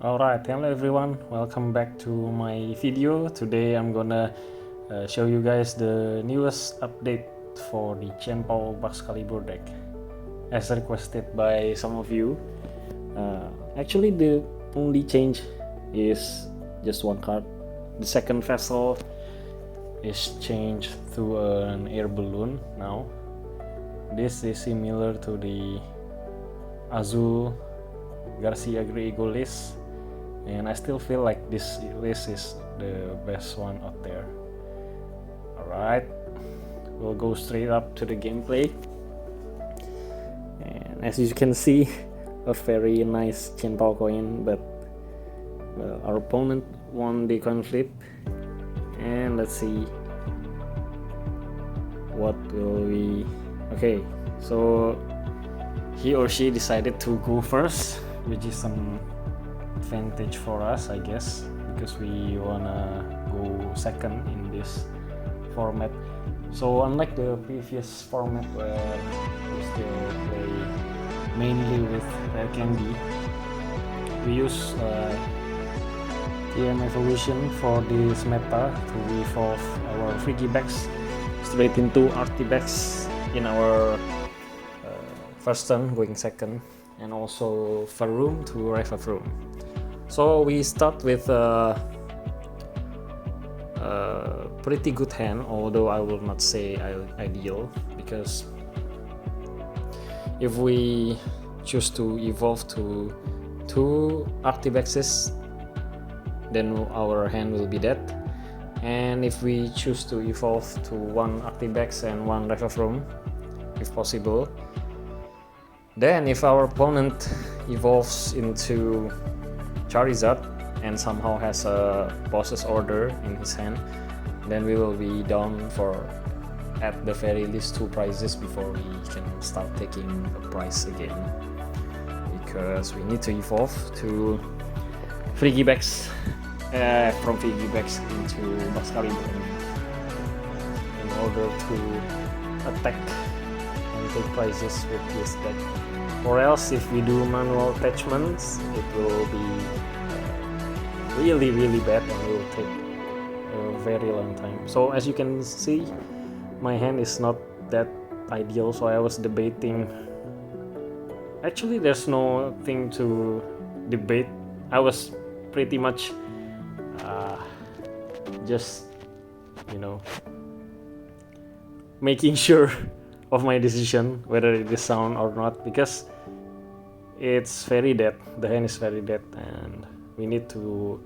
Alright, hello everyone, welcome back to my video. Today I'm gonna show you guys the newest update for the Chien-Pao Baxcalibur deck as requested by some of you. Actually the only change is just one card. The second vessel is changed to an air balloon now. This is similar to the Azul Garcia Griego list, and I still feel like this list is the best one out there. Alright, we'll go straight up to the gameplay, and as you can see, a very nice Chien-Pao coin, but our opponent won the coin flip, and let's see what will we... Okay, so he or she decided to go first, which is some advantage for us, I guess, because we wanna go second in this format. So unlike the previous format where we still play mainly with rare candy, we use TM evolution for this meta to evolve our freaky backs straight into artifacts in our first turn, going second, and also Faroom to Refaroom. So we start with a pretty good hand, although I will not say ideal, because if we choose to evolve to 2 artifacts, then our hand will be dead. And if we choose to evolve to 1 artifacts and 1 Refaroom, if possible, then if our opponent evolves into Charizard and somehow has a boss's order in his hand, then we will be down for at the very least 2 prizes before we can start taking a prize again, because we need to evolve to Frigibacks from Frigibacks into Baxcalibur in order to attack and take prizes with this deck. Or else, if we do manual attachments, it will be really bad and will take a very long time. So as you can see, my hand is not that ideal, so I was debating. Actually, there's no thing to debate. I was pretty much just, making sure of my decision whether it is sound or not, because it's very dead. The hand is very dead, and we need to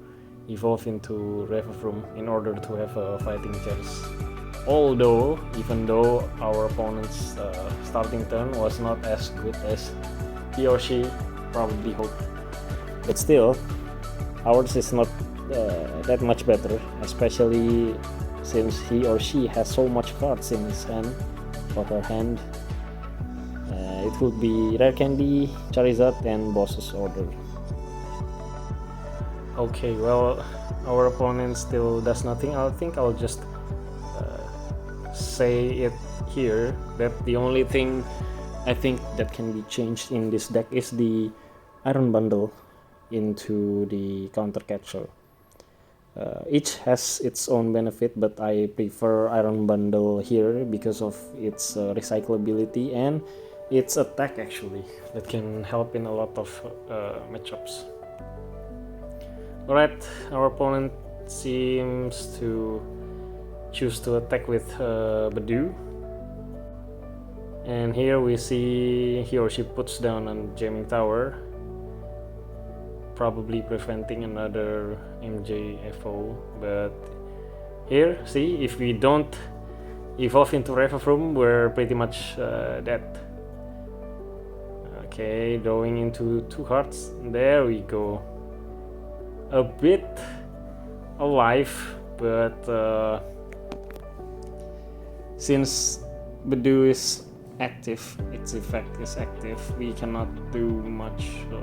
evolve into Refaroom in order to have a fighting chance. Although, even though our opponent's starting turn was not as good as he or she probably hoped, but still, ours is not that much better, especially since he or she has so much cards in his hand or her hand. It would be Rare Candy, Charizard, and Boss's Order. Okay, well, our opponent still does nothing. I think I'll just say it here that the only thing I think that can be changed in this deck is the Iron Bundle into the Counter Catcher. Each has its own benefit, but I prefer Iron Bundle here because of its recyclability and its attack, actually, that can help in a lot of matchups. Alright, our opponent seems to choose to attack with Bedu, and here we see he or she puts down a Jamming Tower, probably preventing another MJFO. But here, see, if we don't evolve into Refaroom, we're pretty much dead. Okay, going into 2 hearts. There we go. A bit alive, but since Bedu is active, its effect is active, we cannot do much. So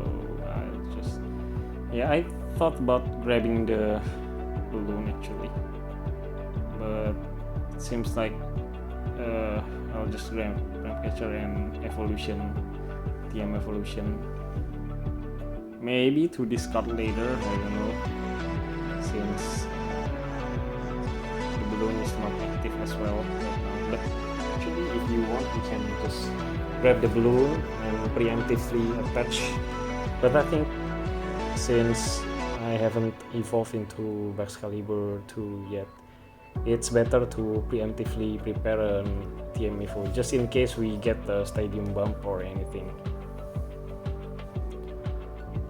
I thought about grabbing the balloon actually, but it seems like I'll just grab Catcher and Evolution, TM Evolution. maybe to discard later, I don't know, since the balloon is not active as well right now. But actually, if you want, you can just grab the balloon and preemptively attach. But I think since I haven't evolved into Baxcalibur 2 yet, it's better to preemptively prepare an TM evo just in case we get a stadium bump or anything.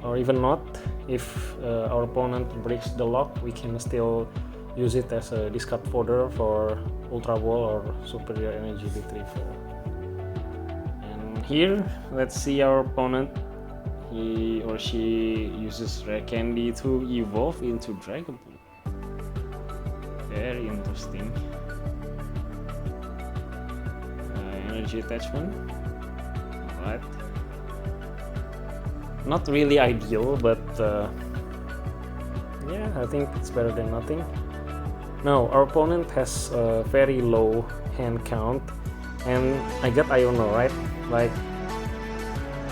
Or even not, if our opponent breaks the lock, we can still use it as a discard fodder for Ultra Ball or Superior Energy Retrieval. And here, let's see our opponent. He or she uses Rare Candy to evolve into Dragon Ball. Very interesting. Energy attachment. Alright. Not really ideal, but yeah, I think it's better than nothing. Now, our opponent has a very low hand count, and I got Iono, right? Like,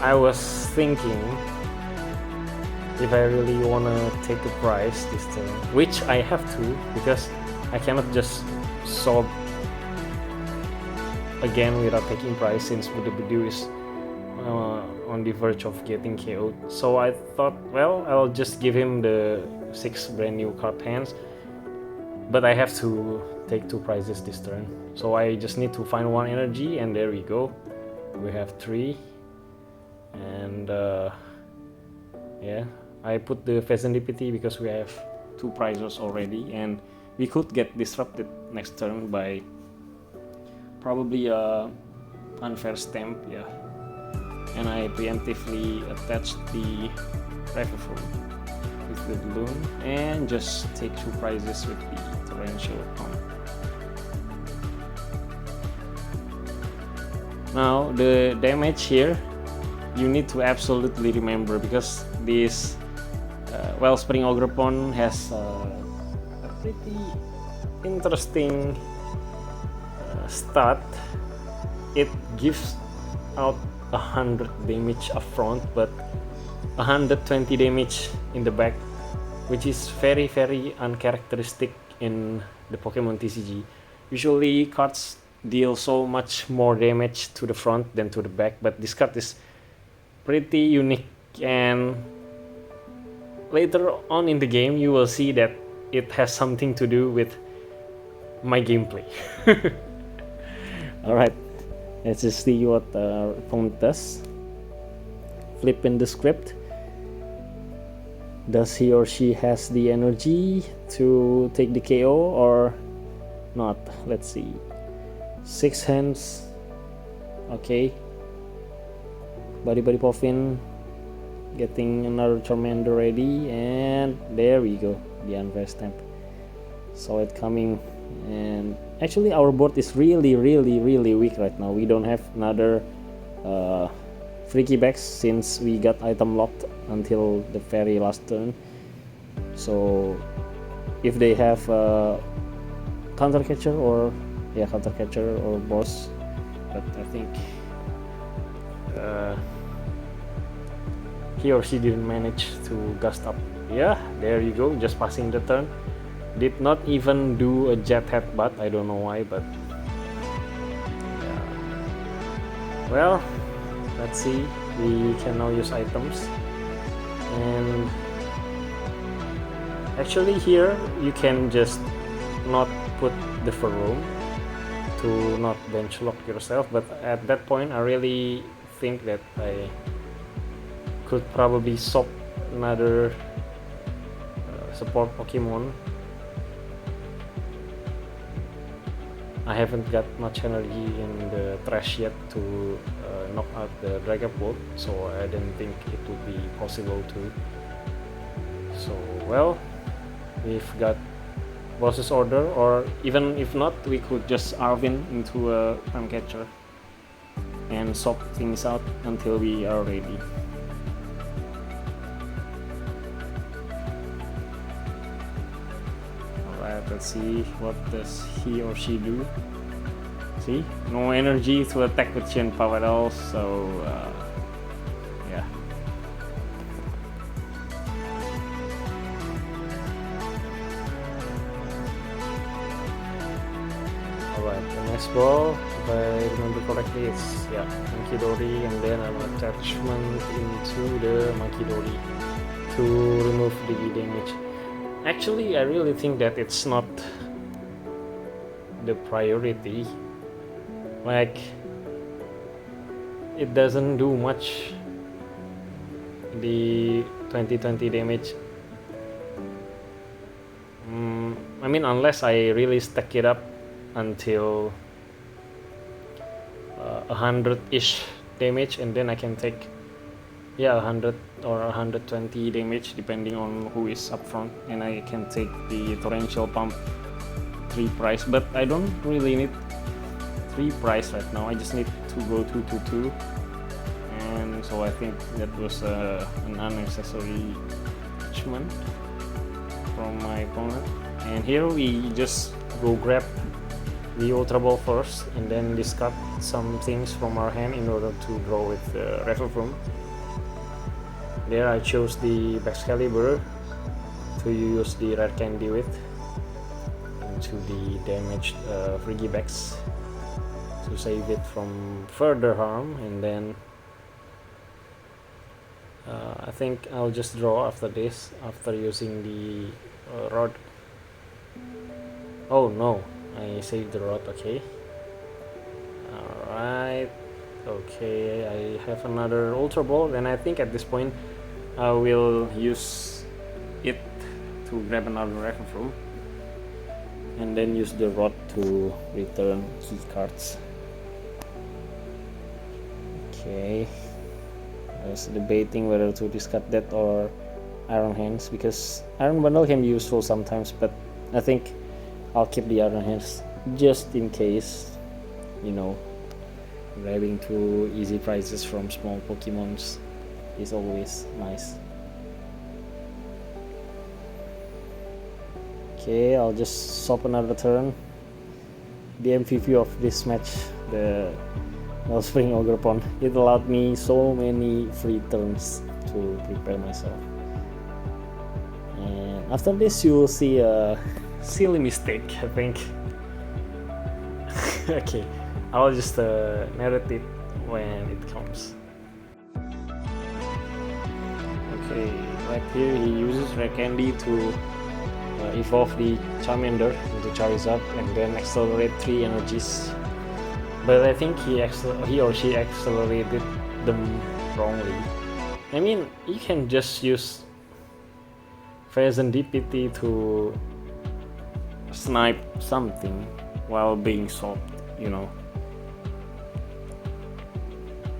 I was thinking if I really wanna take a prize this turn, which I have to, because I cannot just sob again without taking prize since Budu is on the verge of getting KO'd. So I thought, well, I'll just give him the 6 brand new card hands, but I have to take 2 prizes this turn. So I just need to find 1 energy, and there we go. We have 3, and yeah, I put the Serendipity because we have 2 prizes already, and we could get disrupted next turn by probably a unfair stamp, yeah. And I preemptively attached the Rifle with the balloon and just take 2 prizes with the Torrential Pump. Now the damage here, you need to absolutely remember, because this Wellspring Ogrepon has a pretty interesting stat. It gives out 100 damage up front, but 120 damage in the back, which is very uncharacteristic in the Pokemon TCG. Usually cards deal so much more damage to the front than to the back, but this card is pretty unique, and later on in the game you will see that it has something to do with my gameplay. Alright, let's just see what our opponent does. Flip in the script. Does he or she has the energy to take the KO or not? Let's see. 6 hands. Okay. Buddy Puffin getting another Charmander ready, and there we go, the unfair stamp. Saw it coming, and actually our board is really weak right now. We don't have another freaky backs since we got item locked until the very last turn. So if they have counter catcher or boss, but I think he or she didn't manage to gust up. Yeah, there you go, just passing the turn. Did not even do a jet headbutt, I don't know why, but yeah. Well, let's see, we can now use items, and actually here you can just not put the Fearoom to not bench lock yourself, but at that point I really think that I could probably swap another support Pokemon. I haven't got much energy in the trash yet to knock out the Dragon Bolt, so I didn't think it would be possible to. So well, we've got boss's order, or even if not, we could just Arvin into a time catcher and swap things out until we are ready. Alright, let's see what does he or she do. See, no energy to attack with Chien-Pao at all, so yeah. the next ball, if I remember correctly, it's Monkey Dory, and then an attachment into the Monkey Dory to remove the damage. Actually, I really think that it's not the priority. Like, it doesn't do much, the 2020 damage. I mean, unless I really stack it up until 100-ish damage, and then I can take 100 or 120 damage depending on who is up front, and I can take the torrential pump 3 price, but I don't really need 3 price right now. I just need to go 2-2-2, and so I think that was an unnecessary attachment from my opponent. And here we just go grab the Ultra Ball first, and then discard some things from our hand in order to draw with the Revolver. There I chose the Baxcalibur to use the Rare Candy with into the damaged Frigibax to save it from further harm, and then I think I'll just draw after this, after using the rod. Oh no, I saved the rod. Okay, alright, okay, I have another Ultra Ball, and I think at this point I will use it to grab another Revolver and then use the rod to return key cards. Okay, I was debating whether to discard that or Iron Hands, because Iron Bundle can be useful sometimes, but I think I'll keep the Iron Hands just in case, you know, grabbing 2 easy prizes from small Pokemons is always nice. Okay, I'll just swap another turn. The MVP of this match, the Wellspring Ogre Pond, it allowed me so many free turns to prepare myself. And after this you will see a silly mistake, I think. Okay, I'll just narrate it when it comes. Okay, right here he uses Rare Candy to evolve the Charmander into Charizard and then accelerate 3 energies. But I think he or she accelerated them wrongly. I mean, you can just use Pheasant DPT to snipe something while being swapped, you know.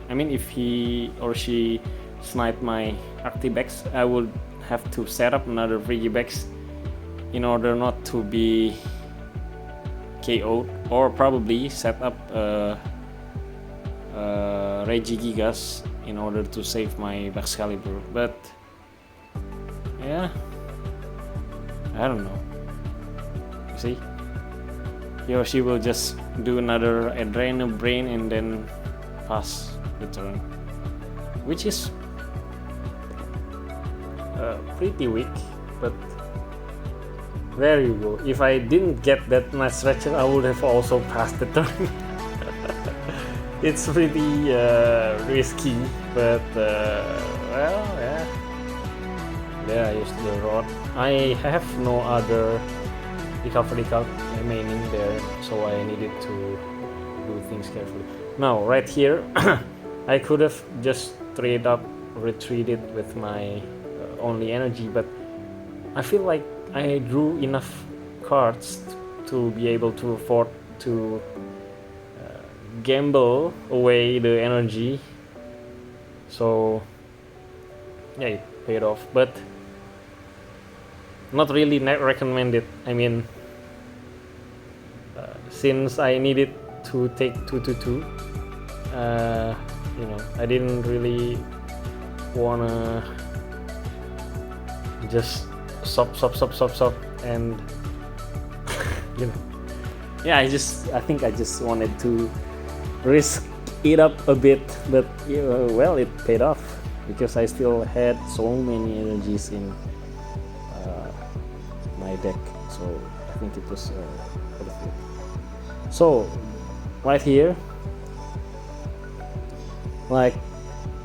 I mean, if he or she sniped my Arctibax, I would have to set up another Frigibax in order not to be KO'd, or probably set up Regigigas in order to save my Baxcalibur. But yeah, I don't know. See, he or she will just do another Adrenal Brain and then pass the turn, which is pretty weak, but there you go. If I didn't get that Night Stretcher, I would have also passed the turn. It's pretty risky, but well, yeah. There I used the rod. I have no other recovery card remaining there, so I needed to do things carefully. Now, right here, I could have just straight up retreated with my only energy, but I feel like I drew enough cards to be able to afford to gamble away the energy, so yeah, it paid off, but not really recommended. I mean, since I needed to take 2-2-2, you know, I didn't really wanna just stop and you know, yeah, I think I just wanted to risk it up a bit, but well, it paid off because I still had so many energies in my deck, so I think it was worth it. So right here, like,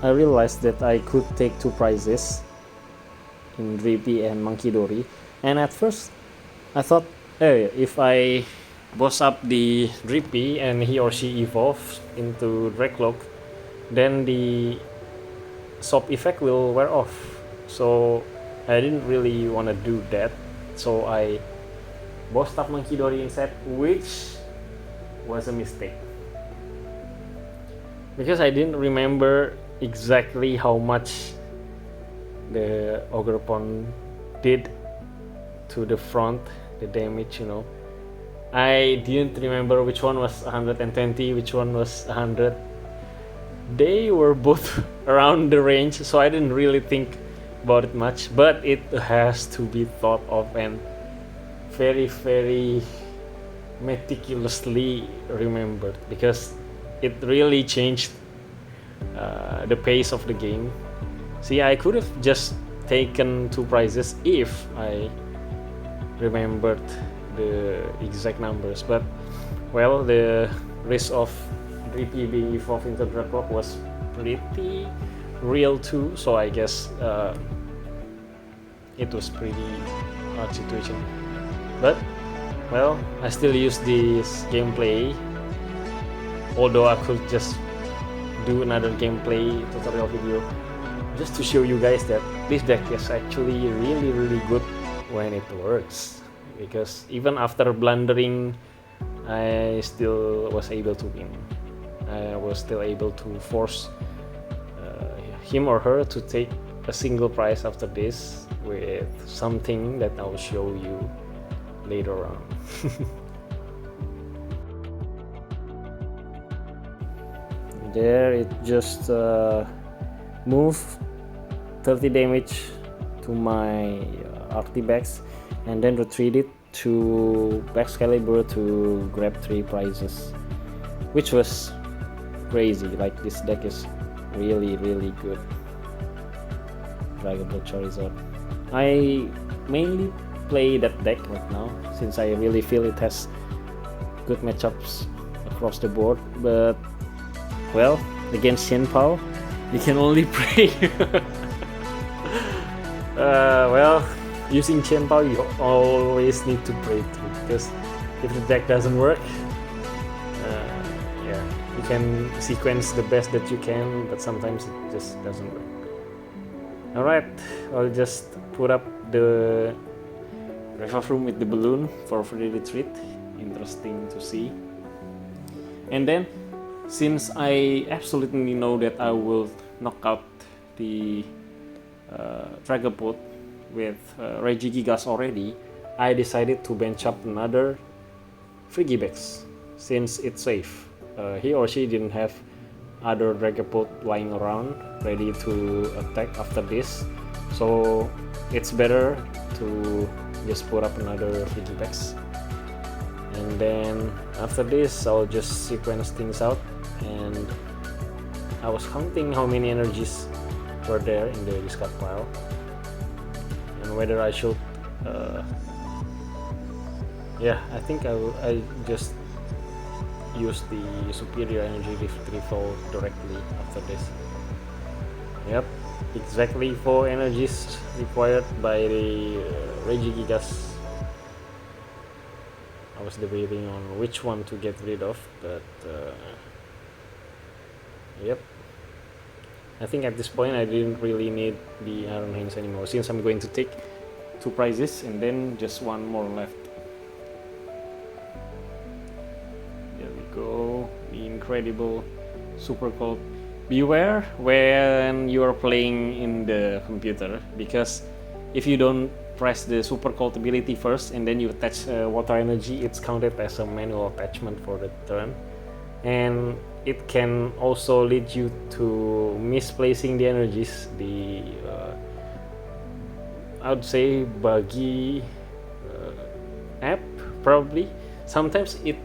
I realized that I could take 2 prizes in Drippy and Monkey Dory, and at first I thought, hey, if I boss up the Drippy and he or she evolves into Draglock, then the soap effect will wear off. So I didn't really want to do that, so I bossed up Monkey Dory instead, which was a mistake, because I didn't remember exactly how much the Ogre Pond did to the front, the damage, you know. I didn't remember which one was 120, which one was 100. They were both around the range, so I didn't really think about it much, but it has to be thought of and very, very meticulously remembered, because it really changed the pace of the game. See, I could have just taken 2 prizes if I remembered the exact numbers, but well, the risk of Drippy being evolved into Draglock was pretty real too, so I guess it was pretty hard situation. But well, I still use this gameplay, although I could just do another gameplay tutorial video just to show you guys that this deck is actually really good when it works, because even after blundering, I still was able to win. I was still able to force him or her to take a single prize after this with something that I'll show you later on. There it just move 30 damage to my Artibex and then retreat it to Baxcalibur to grab 3 prizes, which was crazy. Like, this deck is really good. Dragon Ball Charizard. I mainly play that deck right now since I really feel it has good matchups across the board, but well, against Chien-Pao you can only pray. Well, using Chien-Pao you always need to pray too, because if the deck doesn't work, yeah, you can sequence the best that you can, but sometimes it just doesn't work. Alright, I'll just put up the revolve room with the balloon for free retreat. Interesting to see. And then, since I absolutely know that I will knock out the Dragapult with Regigigas already, I decided to bench up another Frigibax since it's safe. He or she didn't have other Dragapult lying around ready to attack after this, so it's better to just put up another Frigibax. And then after this I'll just sequence things out, and I was counting how many energies were there in the discard pile and whether I should yeah, I think I just use the superior energy retrieval directly after this. Yep, exactly 4 energies required by the Regigigas. I was debating on which one to get rid of, but yep, I think at this point I didn't really need the Iron Hands anymore, since I'm going to take 2 prizes and then just 1 more left. There we go, the incredible Super Cold. Beware when you are playing in the computer, because if you don't press the Super Cold ability first and then you attach water energy, it's counted as a manual attachment for the turn, and it can also lead you to misplacing the energies, the I would say buggy app probably. Sometimes it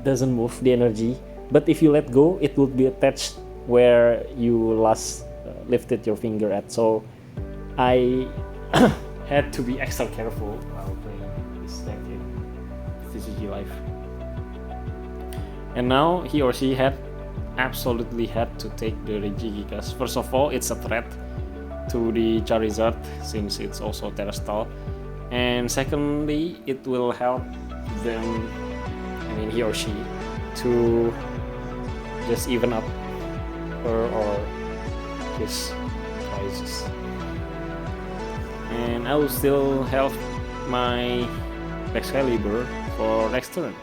doesn't move the energy, but if you let go it would be attached where you last lifted your finger at, so I had to be extra careful while playing this deck in Regi life. And now he or she absolutely had to take the Regi because first of all it's a threat to the Charizard since it's also terrestrial, and secondly it will help them, I mean he or she, to just even up her or his prices. And I will still have my Baxcalibur for next turn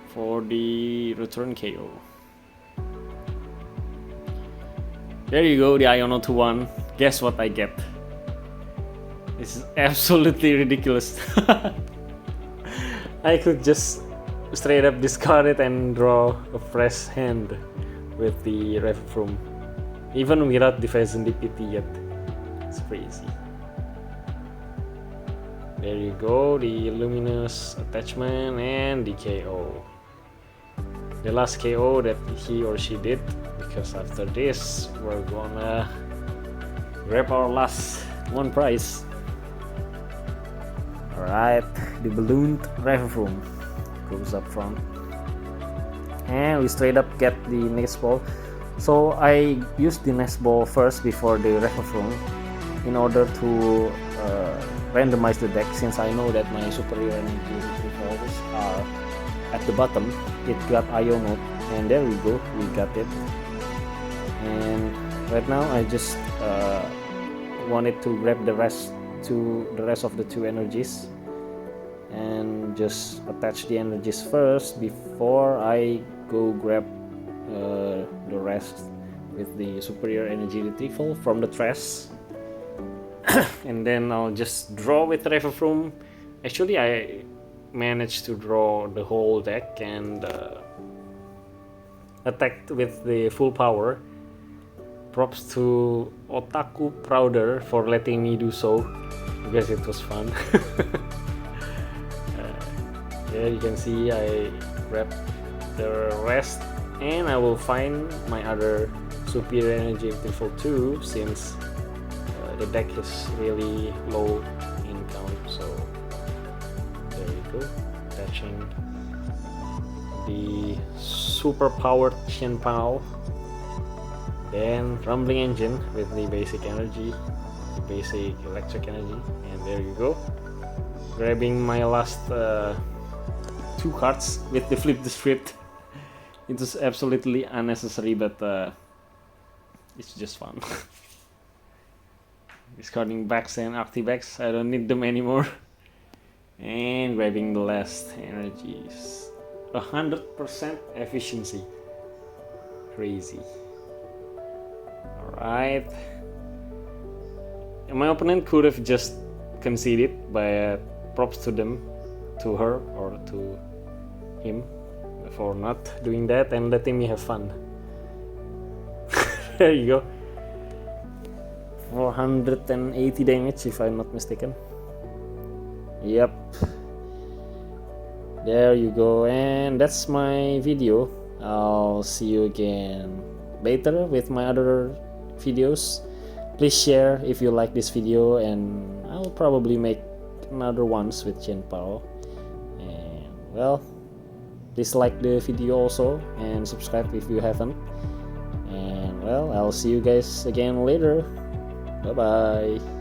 for the return KO. There you go, the Iono 2-1. Guess what I get? This is absolutely ridiculous. I could just straight up discard it and draw a fresh hand with the Revfroom, even without defense DPT yet. It's crazy. There you go, the luminous attachment and the KO. The last KO that he or she did, because after this we're gonna grab our last one prize. Alright, the ballooned Revfroom goes up front, and we straight up get the next ball. So I used the next ball first before the Revfroom in order to randomize the deck, since I know that my superior energy retrievals are at the bottom. It got Iono, and there we go, we got it. And right now I just wanted to grab the rest of the two energies and just attach the energies first before I go grab the rest with the superior energy retrieval from the trash. And then I'll just draw with Revfroom. Actually I managed to draw the whole deck and attacked with the full power. Props to Otaku Prouder for letting me do so, because it was fun. Yeah, you can see I grabbed the rest, and I will find my other superior energy retrieval too, since the deck is really low in count. So there you go, attaching the super powered Chien-Pao, then rumbling engine with the basic energy, the basic electric energy, and there you go, grabbing my last two cards with the flip the script. It was absolutely unnecessary, but it's just fun. Discarding Bax and Artibax, I don't need them anymore. And grabbing the last energies. 100% efficiency. Crazy. Alright. My opponent could have just conceded, but props to them, to her or to him, for not doing that and letting me have fun. There you go. 480 damage if I'm not mistaken. Yep. There you go, and that's my video. I'll see you again later with my other videos. Please share if you like this video, and I'll probably make another ones with Chien-Pao. And well, please like the video also and subscribe if you haven't. And well, I'll see you guys again later. Bye bye.